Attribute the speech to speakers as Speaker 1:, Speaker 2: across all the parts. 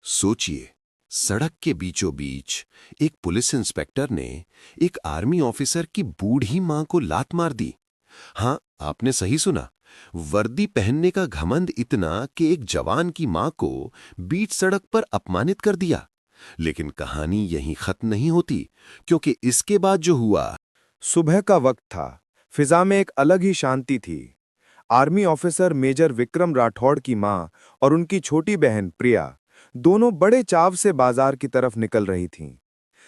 Speaker 1: सोचिए, सड़क के बीचों बीच एक पुलिस इंस्पेक्टर ने एक आर्मी ऑफिसर की बूढ़ी मां को लात मार दी। हाँ, आपने सही सुना। वर्दी पहनने का घमंड इतना कि एक जवान की मां को बीच सड़क पर अपमानित कर दिया। लेकिन कहानी यहीं खत्म नहीं होती, क्योंकि इसके बाद जो हुआ।
Speaker 2: सुबह का वक्त था। फिजा में एक अलग ही शांति थी। Army officer major Vikram Rathore की मां और उनकी छोटी बहन प्रिया दोनों बड़े चाव से बाजार की तरफ निकल रही थीं।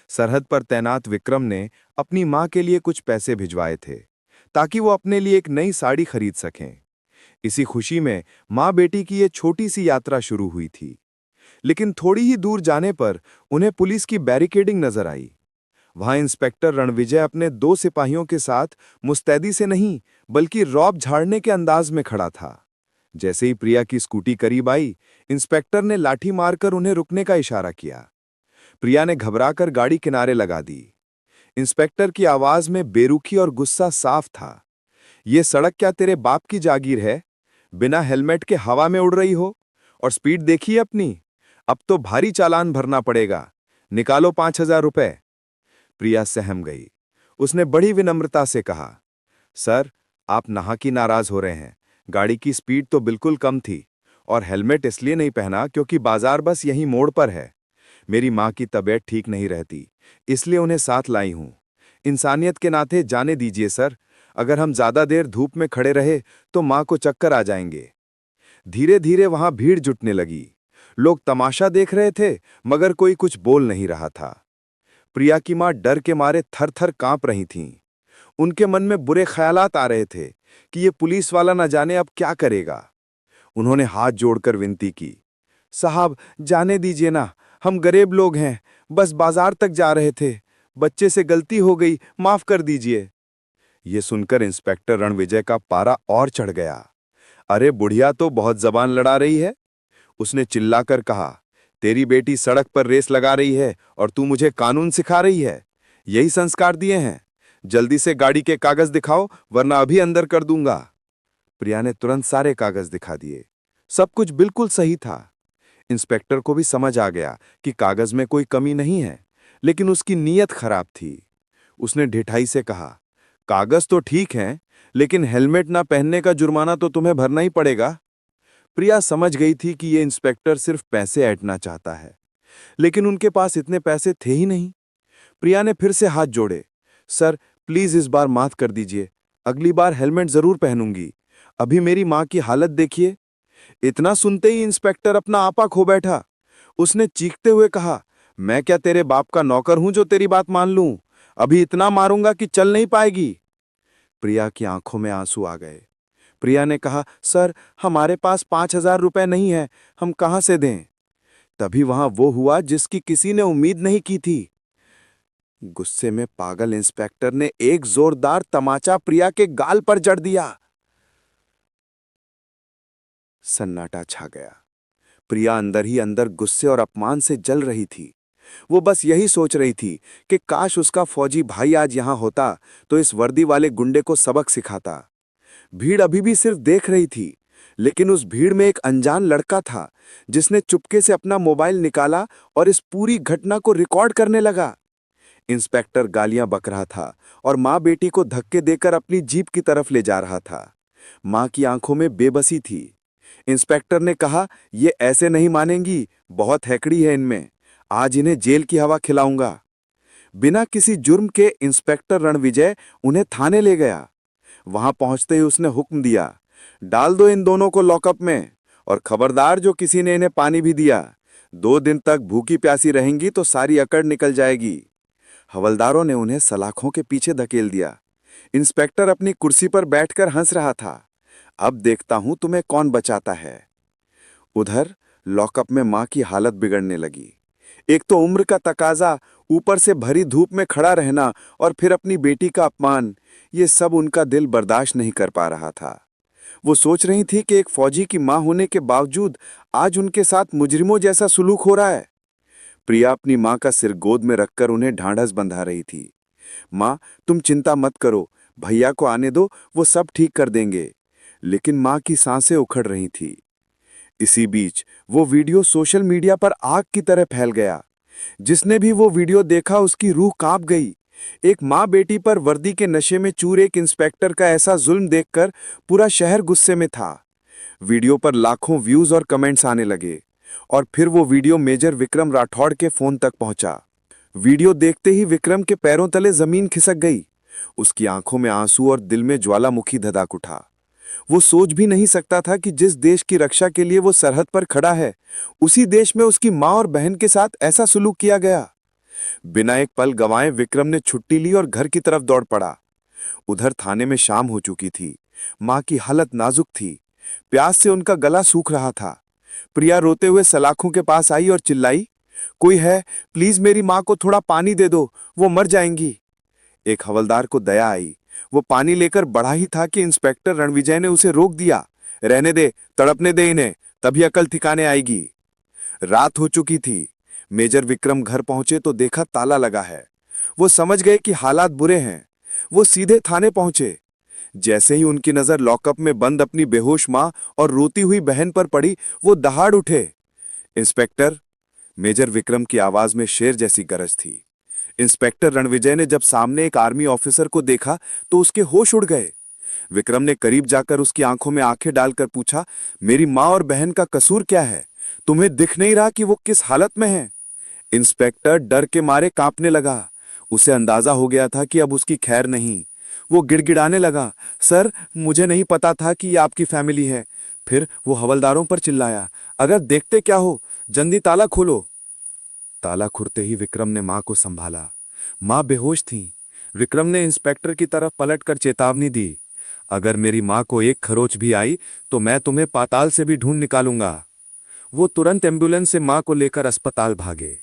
Speaker 2: सरहद पर तैनात विक्रम ने अपनी मां के लिए कुछ पैसे भिजवाए थे, ताकि वो अपने लिए एक नई साड़ी खरीद सकें। इसी खुशी में मां बेटी की ये छोटी सी यात्रा शुरू हुई थी। लेकिन थोड़ी ही दूर जाने पर उन्हें पुलिस की बैरिकेडिंग नजर आई। वहां इंस्पेक्टर रणविजय अपने दो सिपाहियों के साथ मुस्तैदी से नहीं, बल्कि रौब झाड़ने के अंदाज में खड़ा था। जैसे ही प्रिया की स्कूटी करीब आई, इंस्पेक्टर ने लाठी मारकर उन्हें रुकने का इशारा किया। प्रिया ने घबराकर गाड़ी किनारे लगा दी। इंस्पेक्टर की आवाज में बेरुखी और गुस्सा साफ था। ये सड़क क्या तेरे बाप की जागीर है? बिना हेलमेट के हवा में उड़ रही हो? और स्पीड देखी अपनी? अब तो भारी चालान भरना पड़ेगा। निकालो 5,000 रुपए। प्रिया सहम गई। उसने बड़ी विनम्रता से कहा, सर, आप नाहक ही नाराज हो रहे हैं। गाड़ी की स्पीड तो बिल्कुल कम थी, और हेलमेट इसलिए नहीं पहना क्योंकि बाजार बस यहीं मोड़ पर है। मेरी माँ की तबीयत ठीक नहीं रहती, इसलिए उन्हें साथ लाई हूं। इंसानियत के नाते जाने दीजिए सर। अगर हम ज्यादा देर धूप में खड़े रहे तो माँ को चक्कर आ जाएंगे। धीरे धीरे वहां भीड़ जुटने लगी। लोग तमाशा देख रहे थे, मगर कोई कुछ बोल नहीं रहा था। प्रिया की मां डर के मारे थर थर कांप रही थीं। उनके मन में बुरे ख्यालात आ रहे थे कि ये पुलिस वाला न जाने अब क्या करेगा। उन्होंने हाथ जोड़कर विनती की, साहब, जाने दीजिए ना, हम गरीब लोग हैं, बस बाजार तक जा रहे थे। बच्चे से गलती हो गई, माफ कर दीजिए। ये सुनकर इंस्पेक्टर रणविजय का पारा और चढ़ गया। अरे बुढ़िया तो बहुत जबान लड़ा रही है। उसने चिल्लाकर कहा, तेरी बेटी सड़क पर रेस लगा रही है और तू मुझे कानून सिखा रही है? यही संस्कार दिए हैं? जल्दी से गाड़ी के कागज दिखाओ, वरना अभी अंदर कर दूंगा। प्रिया ने तुरंत सारे कागज दिखा दिए। सब कुछ बिल्कुल सही था। इंस्पेक्टर को भी समझ आ गया कि कागज में कोई कमी नहीं है, लेकिन उसकी नीयत खराब थी। उसने ढिठाई से कहा, कागज तो ठीक हैं, लेकिन हेलमेट ना पहनने का जुर्माना तो तुम्हें भरना ही पड़ेगा। प्रिया समझ गई थी कि ये इंस्पेक्टर सिर्फ पैसे ऐंठना चाहता है, लेकिन उनके पास इतने पैसे थे ही नहीं। प्रिया ने फिर से हाथ जोड़े, सर, प्लीज इस बार माफ कर दीजिए। अगली बार हेलमेट जरूर पहनूंगी। अभी मेरी मां की हालत देखिए। इतना सुनते ही इंस्पेक्टर अपना आपा खो बैठा। उसने चीखते हुए कहा, मैं क्या तेरे बाप का नौकर हूं जो तेरी बात मान लूं? अभी इतना मारूंगा कि चल नहीं पाएगी। प्रिया की आंखों में आंसू आ गए। प्रिया ने कहा, सर, हमारे पास 5,000 रुपए नहीं है, हम कहां से दें? तभी वहां वो हुआ जिसकी किसी ने उम्मीद नहीं की थी। गुस्से में पागल इंस्पेक्टर ने एक जोरदार तमाचा प्रिया के गाल पर जड़ दिया। सन्नाटा छा गया। प्रिया अंदर ही अंदर गुस्से और अपमान से जल रही थी। वो बस यही सोच रही थी कि काश उसका फौजी भाई आज यहां होता तो इस वर्दी वाले गुंडे को सबक सिखाता। भीड़ अभी भी सिर्फ देख रही थी, लेकिन उस भीड़ में एक अनजान लड़का था जिसने चुपके से अपना मोबाइल निकाला और इस पूरी घटना को रिकॉर्ड करने लगा। इंस्पेक्टर गालियां बक रहा था और मां बेटी को धक्के देकर अपनी जीप की तरफ ले जा रहा था। मां की आंखों में बेबसी थी। इंस्पेक्टर ने कहा, ये ऐसे नहीं मानेंगी, बहुत हैकड़ी है इनमें। आज इन्हें जेल की हवा खिलाऊंगा। बिना किसी जुर्म के इंस्पेक्टर रणविजय उन्हें थाने ले गया। वहां पहुंचते ही उसने हुक्म दिया, डाल दो इन दोनों को लॉकअप में, और खबरदार जो किसी ने इन्हें पानी भी दिया, 2 दिन तक भूखी प्यासी रहेंगी तो सारी अकड़ निकल जाएगी। हवलदारों ने उन्हें सलाखों के पीछे धकेल दिया। इंस्पेक्टर अपनी कुर्सी पर बैठकर हंस रहा था। अब देखता हूं तुम्हें कौन बचाता है। उधर लॉकअप में मां की हालत बिगड़ने लगी। एक तो उम्र का तकाजा, ऊपर से भरी धूप में खड़ा रहना, और फिर अपनी बेटी का अपमान, ये सब उनका दिल बर्दाश्त नहीं कर पा रहा था। वो सोच रही थी कि एक फौजी की मां होने के बावजूद आज उनके साथ मुजरिमों जैसा सुलूक हो रहा है। प्रिया अपनी मां का सिर गोद में रखकर उन्हें ढांढस बंधा रही थी। मां, तुम चिंता मत करो, भैया को आने दो, वो सब ठीक कर देंगे। लेकिन मां की सांसें उखड़ रही थी। इसी बीच वो वीडियो सोशल मीडिया पर आग की तरह फैल गया। जिसने भी वो वीडियो देखा उसकी रूह कांप गई। एक माँ बेटी पर वर्दी के नशे में चूर एक इंस्पेक्टर का ऐसा जुल्म देखकर पूरा शहर गुस्से में था। वीडियो पर लाखों व्यूज और कमेंट्स आने लगे और फिर वो वीडियो मेजर विक्रम राठौड़ के फोन तक पहुंचा। वीडियो देखते ही विक्रम के पैरों तले जमीन खिसक गई। उसकी आंखों में आंसू और दिल में ज्वालामुखी धधक उठा। वो सोच भी नहीं सकता था कि जिस देश की रक्षा के लिए वो सरहद पर खड़ा है, उसी देश में उसकी मां और बहन के साथ ऐसा सुलूक किया गया। बिना एक पल गंवाए विक्रम ने छुट्टी ली और घर की तरफ दौड़ पड़ा। उधर थाने में शाम हो चुकी थी। मां की हालत नाजुक थी। प्यास से उनका गला सूख रहा था। प्रिया रोते हुए सलाखों के पास आई और चिल्लाई, कोई है, प्लीज मेरी मां को थोड़ा पानी दे दो, वो मर जाएंगी। एक हवलदार को दया आई। वो पानी लेकर बढ़ा ही था कि इंस्पेक्टर रणविजय ने उसे रोक दिया। रहने दे, तड़पने दे इन्हें, तभी अकल ठिकाने आएगी। रात हो चुकी थी। मेजर विक्रम घर पहुंचे तो देखा ताला लगा है। वो समझ गए कि हालात बुरे हैं। वो सीधे थाने पहुंचे। जैसे ही उनकी नजर लॉकअप में बंद अपनी बेहोश मां और रोती हुई बहन पर पड़ी, वो दहाड़ उठे। इंस्पेक्टर। मेजर विक्रम की आवाज में शेर जैसी गरज थी। इंस्पेक्टर रणविजय ने जब सामने एक आर्मी ऑफिसर को देखा तो उसके होश उड़ गए। विक्रम ने करीब जाकर उसकी आंखों में आंखें डालकर पूछा, मेरी मां और बहन का कसूर क्या है? तुम्हें दिख नहीं रहा कि वो किस हालत में है? इंस्पेक्टर डर के मारे कांपने लगा। उसे अंदाजा हो गया था कि अब उसकी खैर नहीं। वो गिड़गिड़ाने लगा, सर, मुझे नहीं पता था कि ये आपकी फैमिली है। फिर वो हवलदारों पर चिल्लाया, अगर देखते क्या हो, जल्दी ताला खोलो। ताला खुलते ही विक्रम ने मां को संभाला। मां बेहोश थी। विक्रम ने इंस्पेक्टर की तरफ पलटकर चेतावनी दी, अगर मेरी मां को एक खरोच भी आई तो मैं तुम्हें पाताल से भी ढूंढ निकालूंगा। वो तुरंत एम्बुलेंस से मां को लेकर अस्पताल भागे।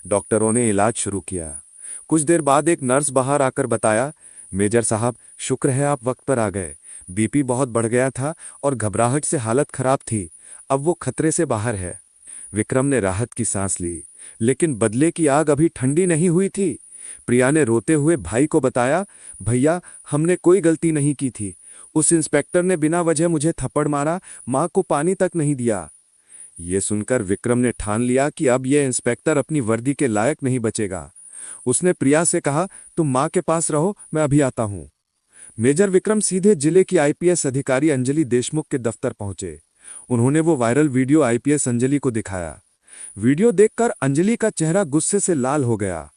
Speaker 2: डॉक्टरों ने इलाज शुरू किया। कुछ देर बाद एक नर्स बाहर आकर बताया, मेजर साहब, शुक्र है आप वक्त पर आ गए। बीपी बहुत बढ़ गया था और घबराहट से हालत खराब थी। अब वो खतरे से बाहर है। विक्रम ने राहत की सांस ली, लेकिन बदले की आग अभी ठंडी नहीं हुई थी। प्रिया ने रोते हुए भाई को बताया, भैया, हमने कोई गलती नहीं की थी। उस इंस्पेक्टर ने बिना वजह मुझे थप्पड़ मारा, मां को पानी तक नहीं दिया। ये सुनकर विक्रम ने ठान लिया कि अब यह इंस्पेक्टर अपनी वर्दी के लायक नहीं बचेगा। उसने प्रिया से कहा, तुम मां के पास रहो, मैं अभी आता हूं। मेजर विक्रम सीधे जिले की आईपीएस अधिकारी अंजलि देशमुख के दफ्तर पहुंचे। उन्होंने वो वायरल वीडियो आईपीएस अंजलि को दिखाया। वीडियो देखकर अंजलि का चेहरा गुस्से से लाल हो गया।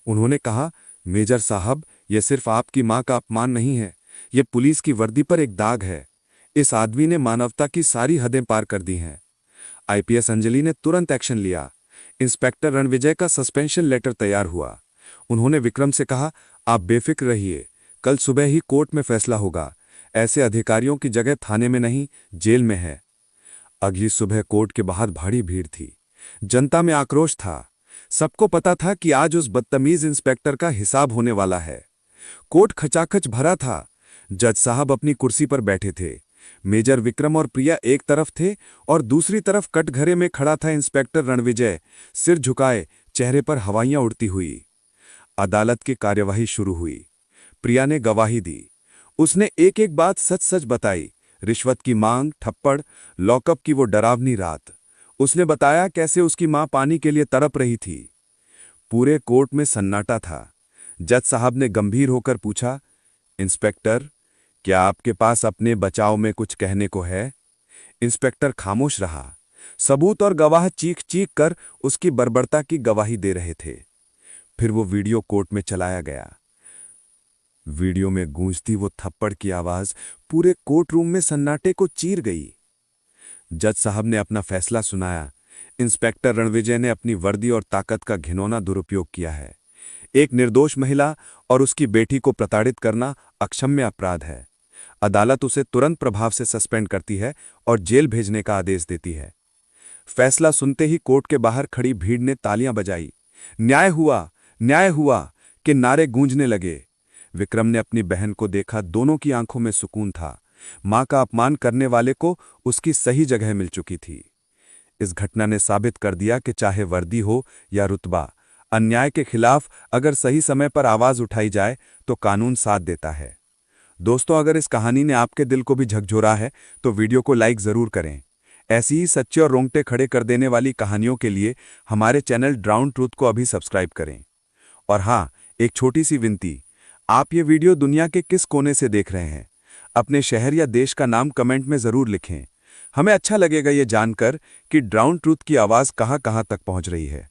Speaker 2: उन्होंने कहा, मेजर साहब, यह सिर्फ आपकी मां का अपमान नहीं है, यह पुलिस की वर्दी पर एक दाग है। इस आदमी ने मानवता की सारी हदें पार कर दी हैं। आईपीएस अंजलि ने तुरंत एक्शन लिया। इंस्पेक्टर रणविजय का सस्पेंशन लेटर तैयार हुआ। उन्होंने विक्रम से कहा, आप बेफिक्र रहिए, कल सुबह ही कोर्ट में फैसला होगा। ऐसे अधिकारियों की जगह थाने में नहीं, जेल में है। अगली सुबह कोर्ट के बाहर भारी भीड़ थी। जनता में आक्रोश था। सबको पता था कि आज उस बदतमीज इंस्पेक्टर का हिसाब होने वाला है। कोर्ट खचाखच भरा था। जज साहब अपनी कुर्सी पर बैठे थे। मेजर विक्रम और प्रिया एक तरफ थे और दूसरी तरफ कटघरे में खड़ा था इंस्पेक्टर रणविजय, सिर झुकाए, चेहरे पर हवाइयां उड़ती हुई। अदालत की कार्यवाही शुरू हुई। प्रिया ने गवाही दी। उसने एक एक बात सच सच बताई। रिश्वत की मांग, थप्पड़, लॉकअप की वो डरावनी रात। उसने बताया कैसे उसकी मां पानी के लिए तड़प रही थी। पूरे कोर्ट में सन्नाटा था। जज साहब ने गंभीर होकर पूछा, इंस्पेक्टर, क्या आपके पास अपने बचाव में कुछ कहने को है? इंस्पेक्टर खामोश रहा। सबूत और गवाह चीख चीख कर उसकी बर्बरता की गवाही दे रहे थे। फिर वो वीडियो कोर्ट में चलाया गया। वीडियो में गूंजती वो थप्पड़ की आवाज पूरे कोर्ट रूम में सन्नाटे को चीर गई। जज साहब ने अपना फैसला सुनाया। इंस्पेक्टर रणविजय ने अपनी वर्दी और ताकत का घिनौना दुरुपयोग किया है। एक निर्दोष महिला और उसकी बेटी को प्रताड़ित करना अक्षम्य अपराध है। अदालत उसे तुरंत प्रभाव से सस्पेंड करती है और जेल भेजने का आदेश देती है। फैसला सुनते ही कोर्ट के बाहर खड़ी भीड़ ने तालियां बजाई। न्याय हुआ के नारे गूंजने लगे। विक्रम ने अपनी बहन को देखा। दोनों की आंखों में सुकून था। मां का अपमान करने वाले को उसकी सही जगह मिल चुकी थी। इस घटना ने साबित कर दिया कि चाहे वर्दी हो या रुतबा, अन्याय के खिलाफ अगर सही समय पर आवाज उठाई जाए तो कानून साथ देता है। दोस्तों, अगर इस कहानी ने आपके दिल को भी झकझोरा है तो वीडियो को लाइक जरूर करें।
Speaker 3: ऐसी ही सच्चे और रोंगटे खड़े कर देने वाली कहानियों के लिए हमारे चैनल ग्राउंड ट्रूथ को अभी सब्सक्राइब करें। और हाँ, एक छोटी सी विनती, आप ये वीडियो दुनिया के किस कोने से देख रहे हैं, अपने शहर या देश का नाम कमेंट में ज़रूर लिखें। हमें अच्छा लगेगा ये जानकर कि ग्राउंड ट्रूथ की आवाज़ कहाँ-कहाँ तक पहुँच रही है।